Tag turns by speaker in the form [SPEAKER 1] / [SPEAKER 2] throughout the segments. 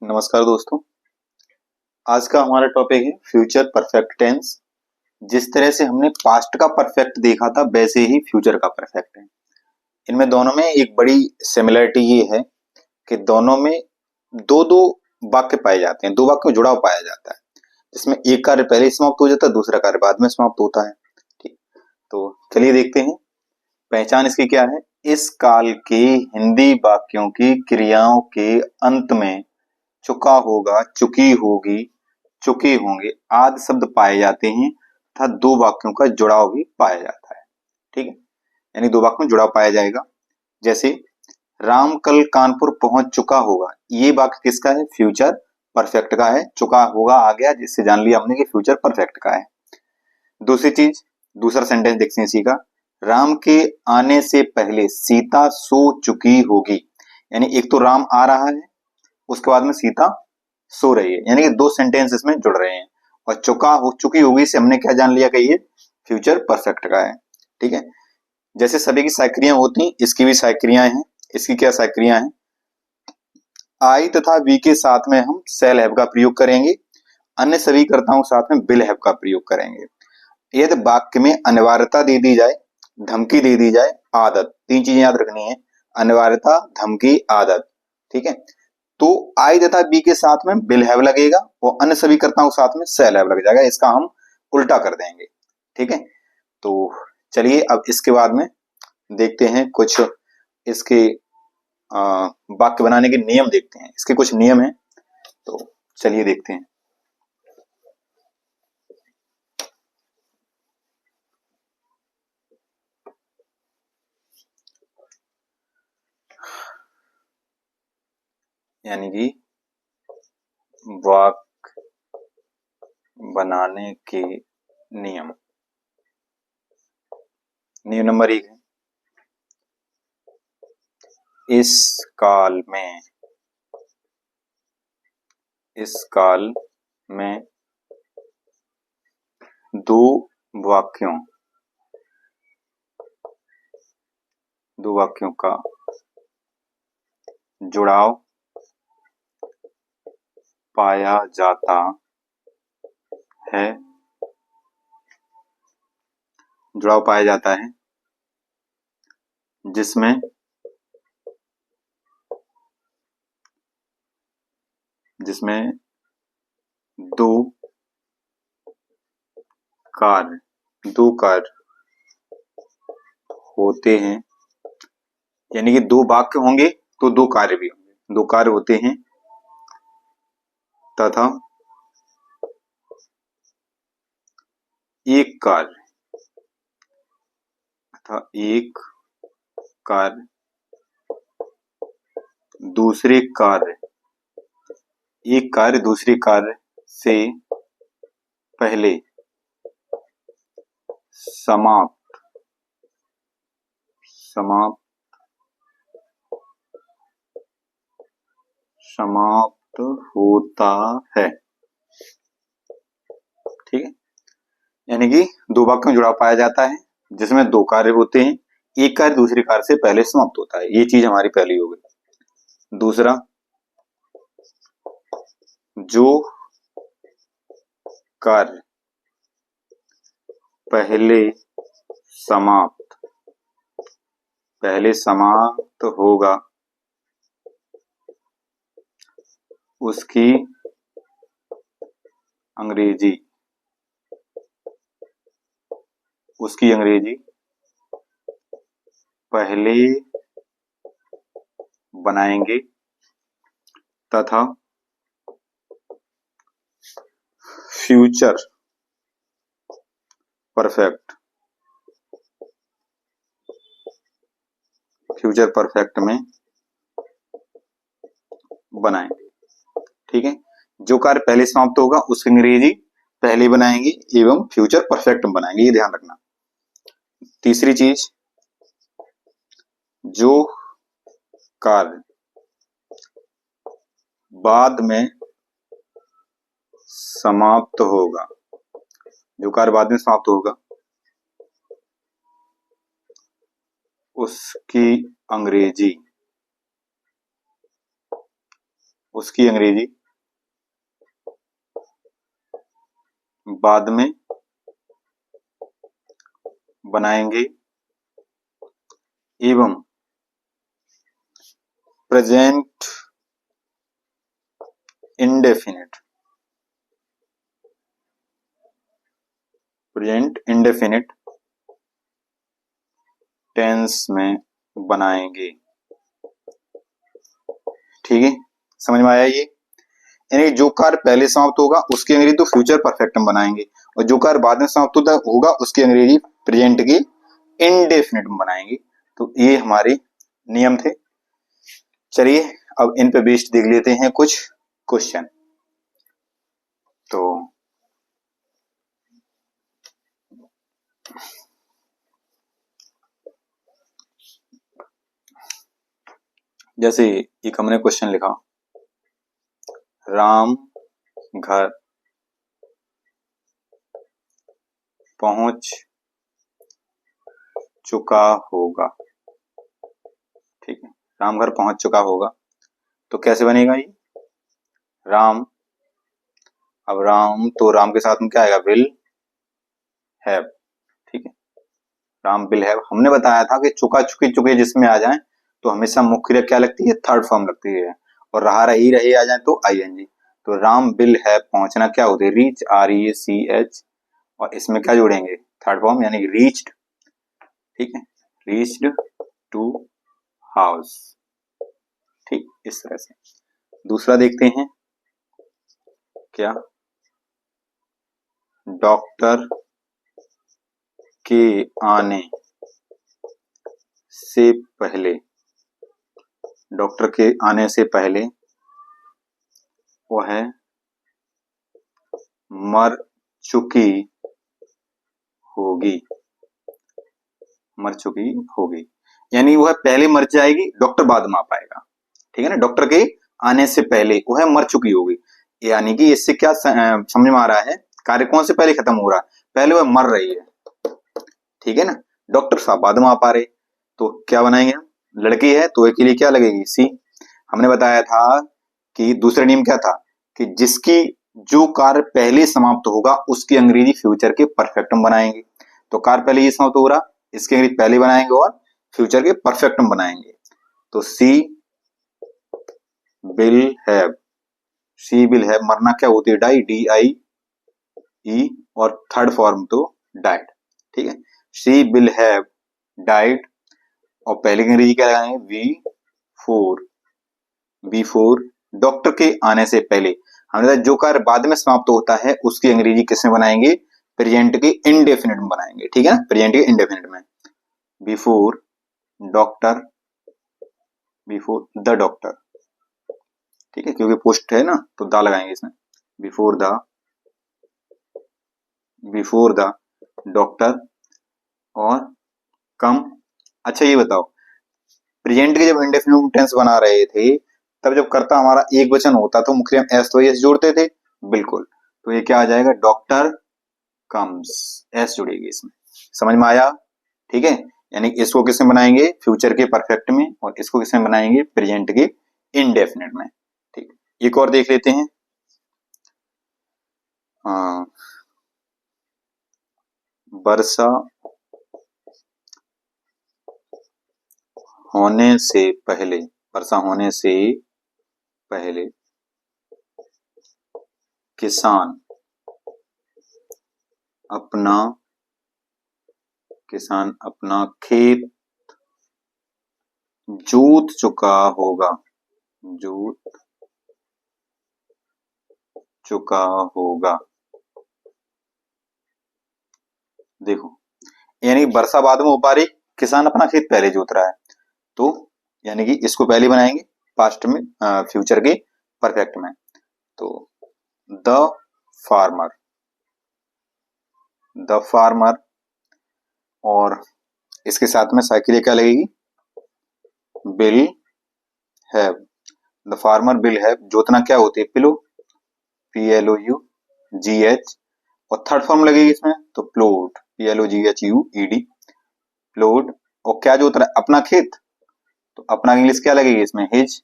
[SPEAKER 1] नमस्कार दोस्तों। आज का हमारा टॉपिक है फ्यूचर परफेक्ट टेंस। जिस तरह से हमने पास्ट का परफेक्ट देखा था वैसे ही फ्यूचर का परफेक्ट है। इनमें दोनों में एक बड़ी सिमिलरिटी ये है कि दोनों में दो दो वाक्य पाए जाते हैं, दो वाक्य में जुड़ाव पाया जाता है, जिसमें एक कार्य पहले समाप्त हो जाता है, दूसरा कार्य बाद में समाप्त होता है। ठीक, तो चलिए देखते हैं। पहचान इसकी क्या है। इस काल के हिंदी वाक्यों की क्रियाओं के अंत में चुका होगा, चुकी होगी, चुके होंगे आदि शब्द पाए जाते हैं तथा दो वाक्यों का जुड़ाव भी पाया जाता है। ठीक है, यानी दो वाक्यों में जुड़ाव पाया जाएगा। जैसे राम कल कानपुर पहुंच चुका होगा, ये वाक्य किसका है? फ्यूचर परफेक्ट का है। चुका होगा आ गया, जिससे जान लिया हमने कि फ्यूचर परफेक्ट का है। दूसरी चीज, दूसरा सेंटेंस देखते हैं इसी का। राम के आने से पहले सीता सो चुकी होगी, यानी एक तो राम आ रहा है, उसके बाद में सीता सो रही है, यानी कि दो सेंटेंस इसमें जुड़ रहे हैं। और चुका हो चुकी होगी से हमने क्या जान लिया कि ये फ्यूचर परफेक्ट का है। ठीक है, जैसे सभी की साइक्रियां होती हैं, इसकी भी साइक्रियां हैं। इसकी क्या साइक्रियां हैं? आई तथा वी के साथ में हम सेल हैव का प्रयोग करेंगे, अन्य सभी कर्ताओं के साथ में विल हैव का प्रयोग करेंगे। यदि वाक्य में अनिवार्यता दे दी जाए, धमकी दे दी जाए, आदत, तीन चीजें याद रखनी है। अनिवार्यता, धमकी, आदत। ठीक है, तो आई तथा बी के साथ में विल हैव लगेगा और अन्य सभी कर्ताओं के साथ में सेल हैव लग जाएगा। इसका हम उल्टा कर देंगे। ठीक है, तो चलिए अब इसके बाद में देखते हैं कुछ इसके वाक्य बनाने के नियम देखते हैं। इसके कुछ नियम हैं, तो चलिए देखते हैं। यानी कि वाक्य बनाने के नियम। नियम नंबर 1 है, इस काल में, इस काल में दो वाक्यों, दो वाक्यों का जुड़ाव पाया जाता है, जुड़ाव पाया जाता है जिसमें जिसमें दो कार्य होते हैं, यानी कि दो वाक्य होंगे तो दो कार्य भी होंगे, दो कार्य होते हैं तथा एक कार्य दूसरे कार्य, एक कार्य दूसरे कार्य से पहले समाप्त होता है। ठीक है, यानी कि दो वाक्यों में जुड़ाव पाया जाता है जिसमें दो कार्य होते हैं, एक कार्य दूसरे कार्य से पहले समाप्त होता है। ये चीज हमारी पहली हो गई। दूसरा, जो कार्य पहले समाप्त होगा उसकी अंग्रेजी पहले बनाएंगे तथा फ्यूचर परफेक्ट में बनाएंगे। ठीक है, जो कार्य पहले समाप्त होगा उसकी अंग्रेजी पहले बनाएंगे एवं फ्यूचर परफेक्ट में बनाएंगे, ये ध्यान रखना। तीसरी चीज, जो कार्य बाद में समाप्त होगा, उसकी अंग्रेजी उसकी अंग्रेजी बाद में बनाएंगे एवं प्रेजेंट इंडेफिनिट टेंस में बनाएंगे। ठीक है, समझ में आया ये? यानी जो कार्य पहले समाप्त होगा उसकी अंग्रेजी तो फ्यूचर परफेक्ट में बनाएंगे, और जो कार्य बाद में समाप्त होगा उसकी अंग्रेजी प्रेजेंट की इंडेफिनिट में बनाएंगे। तो ये हमारे नियम थे। चलिए अब इन पे बेस्ड देख लेते हैं कुछ क्वेश्चन। तो जैसे एक हमने क्वेश्चन लिखा, राम घर पहुंच चुका होगा। ठीक है, राम घर पहुंच चुका होगा, तो कैसे बनेगा ये? राम, अब राम तो राम के साथ में क्या आएगा? Will have. ठीक है, राम विल हैव। हमने बताया था कि चुका चुके चुके जिसमें आ जाए तो हमेशा मुख्य क्रिया क्या लगती है? थर्ड फॉर्म लगती है, और रहा रही रहे आ जाए तो आईएनजी। तो राम विल हैव पहुंचना क्या होते हैं? रीच, REACH, और इसमें क्या जोड़ेंगे? थर्ड फॉर्म, यानी रीच्ड। ठीक है, रीच्ड टू हाउस। ठीक, इस तरह से। दूसरा देखते हैं, क्या? डॉक्टर के आने से पहले, डॉक्टर के आने से पहले वह मर चुकी होगी, मर चुकी होगी। यानी वह पहले मर जाएगी, डॉक्टर बाद में आ पाएगा। ठीक है ना, डॉक्टर के आने से पहले वह मर चुकी होगी। यानी कि इससे क्या समझ में आ रहा है? कार्य कौन से पहले खत्म हो रहा है? पहले वह मर रही है। ठीक है ना, डॉक्टर साहब बाद में आ पा रहे, तो क्या बनाएंगे हम? लड़की है तो के लिए क्या लगेगी? सी। हमने बताया था कि दूसरा नियम क्या था कि जिसकी जो कार्य पहले समाप्त होगा उसकी अंग्रेजी फ्यूचर के परफेक्ट में बनाएंगे। तो कार्य पहले ये समाप्त हो रहा, इसकी अंग्रेजी पहले बनाएंगे और फ्यूचर के परफेक्ट में बनाएंगे। तो she will have, she will have, मरना क्या होती है? डाई, DIE, और थर्ड फॉर्म तो डाइड। ठीक है, सी विल हैव डाइड, और पहले की अंग्रेजी क्या लगाएंगे? बिफोर, डॉक्टर के आने से पहले। हमने कहा जो कार्य बाद में समाप्त होता है उसकी अंग्रेजी किसमें बनाएंगे? प्रेजेंट के इंडेफिनिट में बनाएंगे। ठीक है ना, प्रेजेंट के इंडेफिनिट में। Before doctor, before the doctor. ठीक है, क्योंकि पोस्ट है ना तो दा लगाएंगे इसमें। बिफोर द डॉक्टर और कम। अच्छा ये बताओ, प्रेजेंट के जब इंडेफिनिट टेंस बना रहे थे तब जब कर्ता हमारा एक वचन होता तो मुख्य एस तो एस जोड़ते थे। बिल्कुल, तो ये क्या आ जाएगा? डॉक्टर कम्स, एस जुड़ेगी इसमें। समझ में आया? ठीक है, यानी इसको किसमें बनाएंगे? फ्यूचर के परफेक्ट में, और इसको किसमें बनाएंगे? प्रेजेंट के इंडेफिनिट में। ठीक, एक और देख लेते हैं। वर्षा होने से पहले, वर्षा होने से पहले किसान अपना खेत जोत चुका होगा, देखो, यानी वर्षा बाद में हो पा रही, किसान अपना खेत पहले जोत रहा है, तो यानी कि इसको पहले बनाएंगे पास्ट में, फ्यूचर के परफेक्ट में। तो द फार्मर, और इसके साथ में साइकिल क्या लगेगी? Bill have, the farmer bill have, जोतना क्या होती है? पिलो, PLOUGH, और थर्ड फॉर्म लगेगी इसमें तो प्लोड, PLOGHUED, प्लोड। और क्या जोत रहा है? अपना खेत, तो अपना इंग्लिश क्या लगेगी इसमें? हिज,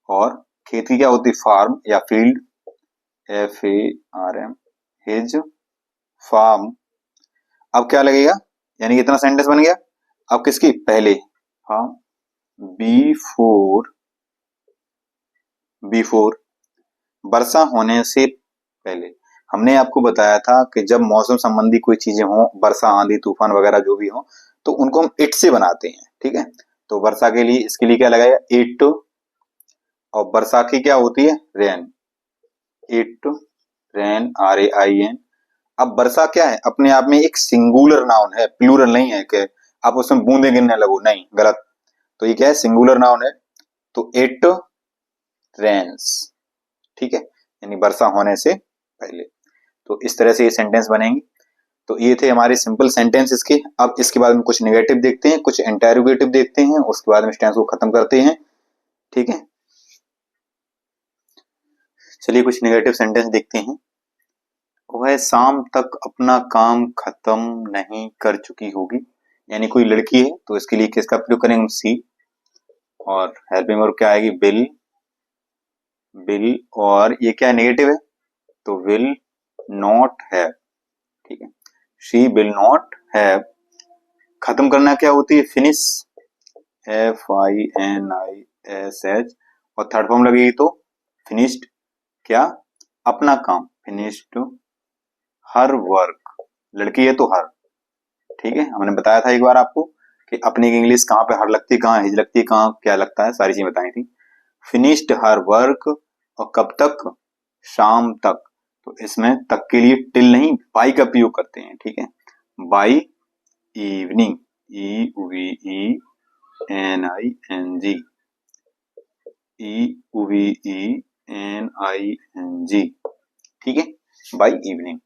[SPEAKER 1] और खेत की क्या होती है? फार्म या फील्ड, FARM, हिज फार्म। अब क्या लगेगा, यानी कि इतना सेंटेंस बन गया। अब किसकी? पहले, हाँ, बिफोर, बिफोर, वर्षा होने से पहले। हमने आपको बताया था कि जब मौसम संबंधी कोई चीजें हों, वर्षा, आंधी, तूफान वगैरह जो भी हो, तो उनको हम इट से बनाते हैं, ठीक है। तो वर्षा के लिए, इसके लिए क्या लगाया? इट। और वर्षा की क्या होती है? Rain, it rain, RAIN। अब वर्षा क्या है? अपने आप में एक सिंगुलर नाउन है, प्लूरल नहीं है कि आप उसमें बूंदे गिनने लगो, नहीं, गलत। तो ये क्या है? सिंगुलर नाउन है। तो इट रेन्स, ठीक है, यानी वर्षा होने से पहले। तो इस तरह से ये सेंटेंस बनेंगे। तो ये थे हमारे सिंपल सेंटेंस इसके। अब इसके बाद में कुछ नेगेटिव देखते हैं, कुछ इंटेरोगेटिव देखते हैं, उसके बाद में इस टेंस को खत्म करते हैं, ठीक है। चलिए कुछ नेगेटिव सेंटेंस देखते हैं। वह शाम तक अपना काम खत्म नहीं कर चुकी होगी, यानी कोई लड़की है तो इसके लिए किसका प्रयोग करेंगे? सी। और हेल्पिंग वर्ब क्या आएगी? Bill, bill. और ये क्या नेगेटिव है? तो विल नॉट हैव, ठीक है, शी विल नॉट हैव। खत्म करना क्या होती है? Finish, FINISH। और थर्ड फॉर्म लगेगी तो फिनिश्ड, क्या? अपना काम, फिनिश्ड हर वर्क। लड़की है तो हर, ठीक है। हमने बताया था एक बार आपको कि अपनी इंग्लिश कहाँ पे हर लगती है, कहाँ हिज लगती है, कहाँ क्या लगता है, सारी चीजें बताई थी। Finished her work. और कब तक? शाम तक। तो इसमें तक के लिए टिल नहीं, बाई का प्रयोग करते हैं, ठीक है। बाई इवनिंग, EVENING, EVENING, ठीक है, बाई इवनिंग।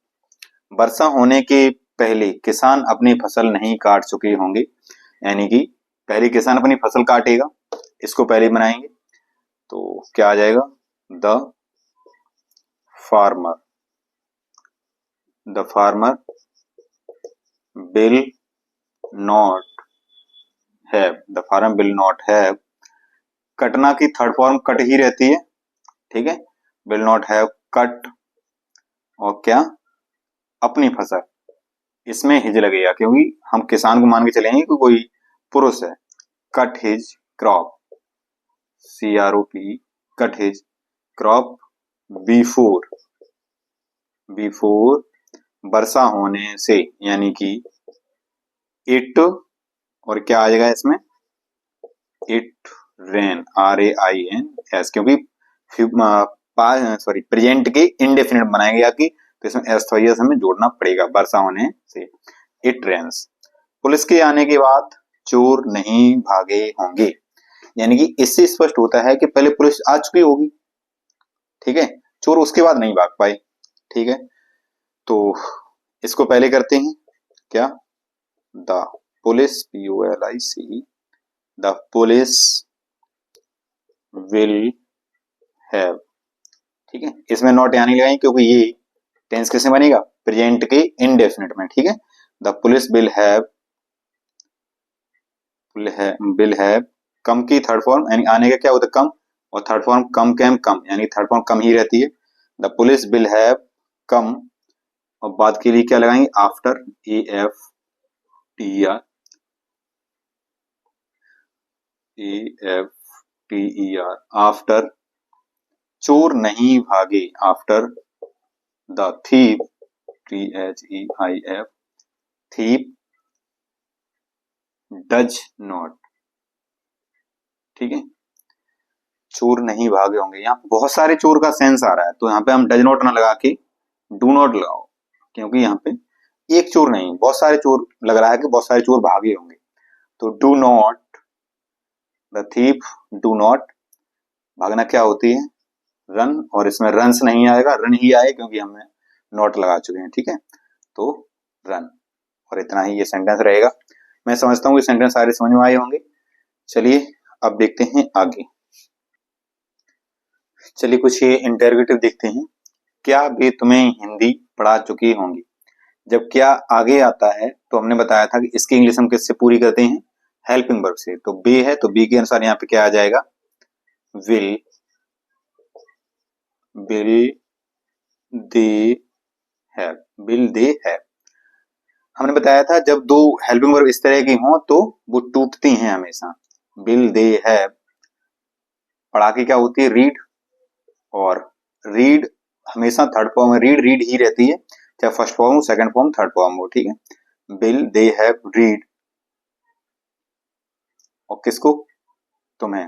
[SPEAKER 1] वर्षा होने के पहले किसान अपनी फसल नहीं काट चुके होंगे, यानी कि पहले किसान अपनी फसल काटेगा, इसको पहले बनाएंगे। तो क्या आ जाएगा? The farmer, the farmer will not have, the farmer will not have. कटना की थर्ड फॉर्म कट ही रहती है, ठीक है, विल नॉट हैव कट। और क्या? अपनी फसल, इसमें हिज लगेगा क्योंकि हम किसान को मान के चलेंगे कि कोई पुरुष है। Cut his crop, CROP, cut his crop before, before वर्षा होने से, यानी कि इट। और क्या आ जाएगा इसमें? इट रेन, RAINS, क्योंकि प्रेजेंट के इंडेफिनिट बनाएंगे आपकी, तो इसमें एस तो यस हमें जोड़ना पड़ेगा, वर्षा होने से। It rains. पुलिस के आने के बाद चोर नहीं भागे होंगे, यानी कि इससे स्पष्ट होता है कि पहले पुलिस आ चुकी होगी, ठीक है, चोर उसके बाद नहीं भाग पाए, ठीक है। तो इसको पहले करते हैं, क्या? The police, POLIC, the police will have, ठीक है। इसमें नॉट यानी लगाएंगे क्योंकि ये टेंस कैसे बनेगा? प्रेजेंट के इनडेफिनिट में, ठीक है। The police will have, will have, come की थर्ड फॉर्म, यानी आने का क्या होता है? कम। और थर्ड फॉर्म कम कैम कम, यानी थर्ड फॉर्म कम ही रहती है। द पुलिस विल हैव कम। और बाद के लिए क्या लगाएंगे? After, AFTER, after. चोर नहीं भागे, after the thief, THEIF, thief does not, ठीक है। चोर नहीं भागे होंगे, यहाँ बहुत सारे चोर का सेंस आ रहा है, तो यहाँ पे हम डज नॉट ना लगा के डू नॉट लगाओ, क्योंकि यहाँ पे एक चोर नहीं, बहुत सारे चोर लग रहा है कि बहुत सारे चोर भागे होंगे। तो do not, the thief do not, भागना क्या होती है? रन। और इसमें रन्स नहीं आएगा, रन ही आए क्योंकि हमने नॉट लगा चुके हैं, ठीक है। तो रन। और इतना ही ये सेंटेंस रहेगा। मैं समझता हूँ ये सेंटेंस सारे समझ में आए होंगे। चलिए अब देखते हैं आगे। चलिए कुछ ये इंटरोगेटिव देखते हैं। क्या वे तुम्हें हिंदी पढ़ा चुकी होंगी? जब क्या आगे आता है तो हमने बताया था कि इसकी इंग्लिश हम किससे पूरी करते हैं? हेल्पिंग वर्ब से। तो बे है तो बी के अनुसार यहाँ पे क्या आ जाएगा? Will, bill they have, bill they have. हमने बताया था जब दो हेल्पिंग वर्ब इस तरह की हों तो वो टूटती हैं हमेशा। बिल दे हैव पढ़ा के क्या होती है, रीड, और रीड हमेशा थर्ड फॉर्म में रीड रीड ही रहती है, चाहे फर्स्ट फॉर्म हो, सेकंड फॉर्म, थर्ड फॉर्म हो, ठीक है। बिल दे हैव रीड, और किसको, तुम्हें,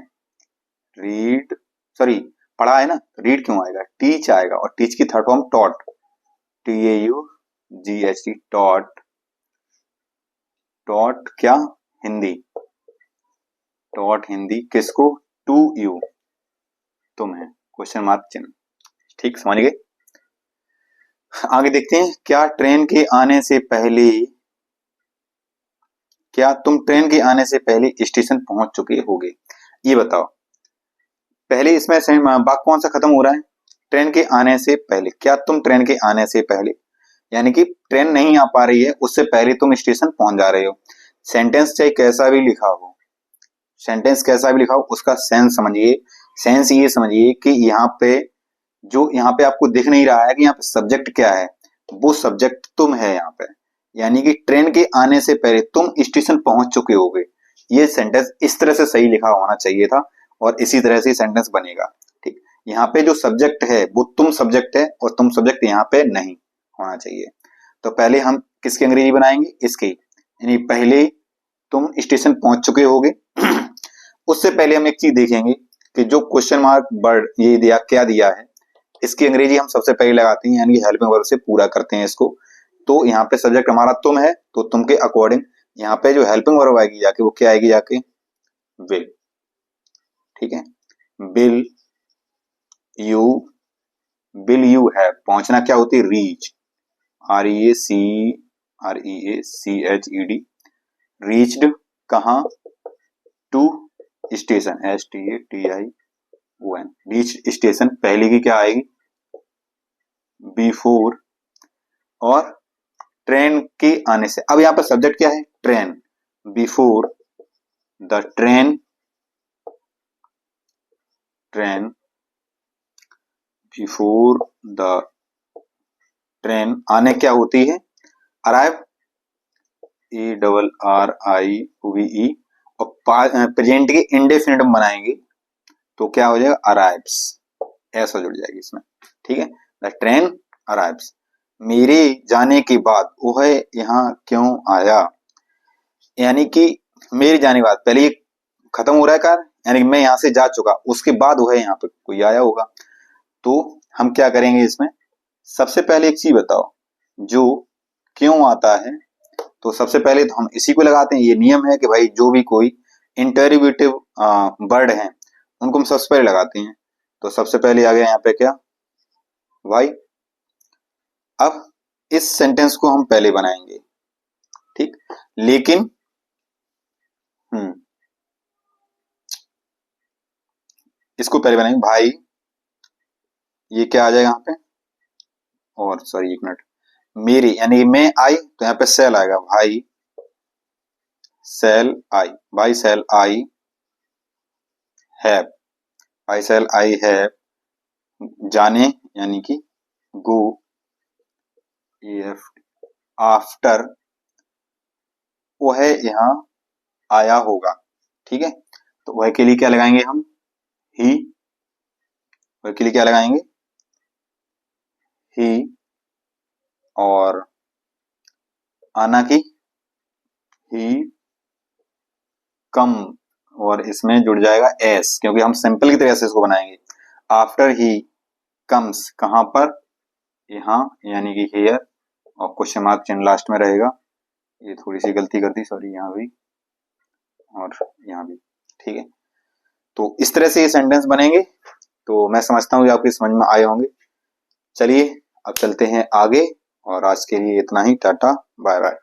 [SPEAKER 1] रीड, सॉरी पढ़ा है ना, रीड क्यों आएगा, टीच आएगा, और टीच की third form taught, TAUGHT, taught, taught क्या, हिंदी, टॉट हिंदी, किसको, टू यू, तुम्हें, क्वेश्चन मार्क चिन्ह, ठीक, समझ गए। आगे देखते हैं, क्या ट्रेन के आने से पहले, क्या तुम ट्रेन के आने से पहले स्टेशन पहुंच चुके होगे, ये बताओ। पहले इसमें वाक्य कौन सा खत्म हो रहा है, ट्रेन के आने से पहले, क्या तुम ट्रेन के आने से पहले, यानी कि ट्रेन नहीं आ पा रही है, उससे पहले तुम स्टेशन पहुंच जा रहे हो। सेंटेंस चाहे कैसा भी लिखा हो, सेंटेंस कैसा भी लिखा हो, उसका सेंस समझिए। सेंस ये समझिए कि यहाँ पे जो यहाँ पे आपको दिख नहीं रहा है कि यहाँ पे सब्जेक्ट क्या है, वो सब्जेक्ट तुम है यहाँ पे, यानी कि ट्रेन के आने से पहले तुम स्टेशन पहुंच चुके होगे। ये सेंटेंस इस तरह से सही लिखा होना चाहिए था, और इसी तरह से सेंटेंस बनेगा, ठीक। यहाँ पे जो सब्जेक्ट है वो तुम सब्जेक्ट है, और तुम सब्जेक्ट यहाँ पे नहीं होना चाहिए। तो पहले हम किसकी अंग्रेजी बनाएंगे, इसकी, यानी पहले तुम स्टेशन पहुंच चुके होगे। उससे पहले हम एक चीज देखेंगे कि जो क्वेश्चन मार्क वर्ड ये दिया, क्या दिया है, इसकी अंग्रेजी हम सबसे पहले लगाते हैं, यानी हेल्पिंग वर्ब से पूरा करते हैं इसको। तो यहाँ पे सब्जेक्ट हमारा तुम है, तो तुम के अकॉर्डिंग यहाँ पे जो हेल्पिंग वर्ब आएगी जाके, वो क्या आएगी जाके, विल, ठीक है। बिल यू, बिल यू है, पहुंचना क्या होती है, रीच, REACHED, रीच्ड, कहाँ, to station, STATION, reach station, पहले की क्या आएगी, बिफोर, और ट्रेन के आने से। अब यहाँ पर सब्जेक्ट क्या है, train, before the train, train, before the train, आने क्या होती है, अराइव, ARRIVE, और प्रेजेंट के इंडेफिनिट बनाएंगे तो क्या हो जाएगा, अराइव्स, ऐसा जुड़ जाएगी इसमें, ठीक है। द ट्रेन अराइव्स, मेरे जाने के बाद वह यहाँ क्यों आया, यानी कि मेरे जाने के बाद, पहले ये खत्म हो रहा है कार्य, यानी कि मैं यहाँ से जा चुका, उसके बाद वह यहाँ पे कोई आया होगा। तो हम क्या करेंगे इसमें, सबसे पहले एक चीज बताओ, जो क्यों आता है, तो सबसे पहले तो हम इसी को लगाते हैं। ये नियम है कि भाई जो भी कोई इंटरोगेटिव वर्ड है उनको हम सबसे पहले लगाते हैं। तो सबसे पहले आ गया यहाँ पे क्या, वाई। अब इस सेंटेंस को हम पहले बनाएंगे, ठीक, लेकिन इसको पहले बनाएंगे भाई, ये क्या आ जाएगा यहाँ पे, और सॉरी एक मिनट, मेरी, यानी मैं आई तो यहाँ पे सेल आएगा, भाई सेल आई, भाई सेल आई हैव, भाई सेल आई हैव, जाने यानी कि गो, आफ्टर वह यहाँ आया होगा, ठीक है। तो वह के लिए क्या लगाएंगे हम, ही, वह के लिए क्या लगाएंगे, ही, और आना की, ही कम, और इसमें जुड़ जाएगा एस, क्योंकि हम सिंपल की तरह से इसको बनाएंगे। आफ्टर ही कम्स, कहां पर, यहाँ, यानी कि हेयर, और क्वेश्चन मार्क चिन्ह लास्ट में रहेगा। ये थोड़ी सी गलती कर दी, सॉरी, यहाँ भी और यहाँ भी, ठीक है। तो इस तरह से ये सेंटेंस बनेंगे। तो मैं समझता हूँ कि आपकी समझ में आए होंगे। चलिए अब चलते हैं आगे, और आज के लिए इतना ही, टाटा बाय बाय।